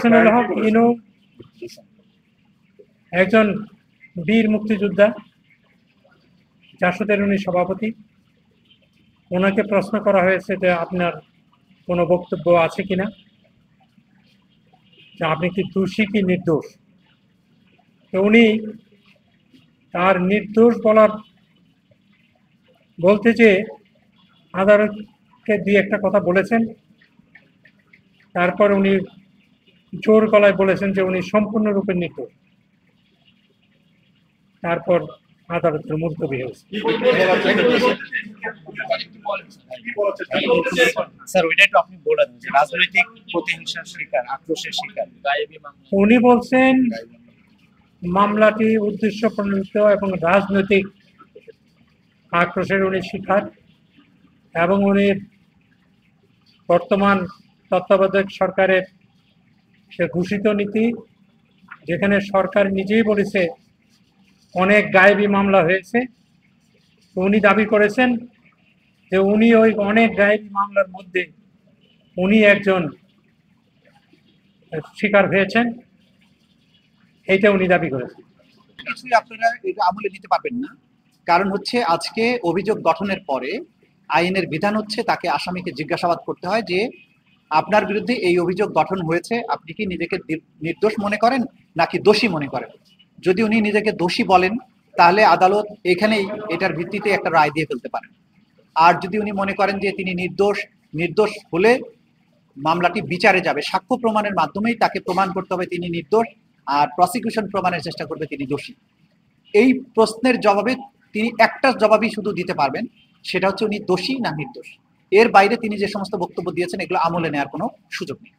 এহসানুল হক ইনু একজন বীর মুক্তিযোদ্ধা, জাসদের উনি সভাপতি। ওনাকে প্রশ্ন করা হয়েছে যে আপনার কোনো বক্তব্য আছে কিনা, যে আপনি কি দোষী কি নির্দোষ। তো উনি তার নির্দোষ বলতে যে আদালতকে দিয়ে একটা কথা বলেছেন, তারপর উনি জোর গলায় বলেছেন যে উনি সম্পূর্ণরূপে নির্দোষ। তারপর আদালতের মুলতবি হয়েছে। স্যার ওইটা একটু আপনি বলেন যে রাজনৈতিক প্রতিহিংসার শিকার, আক্রোশের শিকার। উনি বলছেন মামলাটি উদ্দেশ্য প্রণোদিত এবং রাজনৈতিক আক্রোশের উনি শিকার, এবং উনি বর্তমান তত্ত্বাবধায়ক সরকারের সে ঘোষিত নীতি, যেখানে সরকার নিজেই বলেছে অনেক গায়েবী মামলা হয়েছে, উনি দাবি করেছেন যে উনি ওই অনেক গায়েবী মামলার মধ্যে উনি একজন শিকার হয়েছেন, এইটা উনি দাবি করেছেন। কিছুই আপনারা এটা আমলে নিতে পারবেন না, কারণ হচ্ছে আজকে অভিযোগ গঠনের পরে আইনের বিধান হচ্ছে তাকে আসামিকে জিজ্ঞাসাবাদ করতে হয় যে আপনার বিরুদ্ধে এই অভিযোগ গঠন হয়েছে, আপনি কি নিজেকে নির্দোষ মনে করেন নাকি দোষী মনে করেন। যদি উনি নিজেকে দোষী বলেন তাহলে আদালত এখানেই এটার ভিত্তিতে একটা রায় দিয়ে ফেলতে পারেন। আর যদি উনি মনে করেন যে তিনি নির্দোষ হলে মামলাটি বিচারে যাবে, সাক্ষ্য প্রমাণের মাধ্যমেই তাকে প্রমাণ করতে হবে তিনি নির্দোষ, আর প্রসিকিউশন প্রমাণের চেষ্টা করবে তিনি দোষী। এই প্রশ্নের জবাবে তিনি একটা জবাবই শুধু দিতে পারবেন, সেটা হচ্ছে উনি দোষী না নির্দোষ। এর বাইরে তিনি যে সমস্ত বক্তব্য দিয়েছেন এগুলো আমলে নেওয়ার কোনো সুযোগ নেই।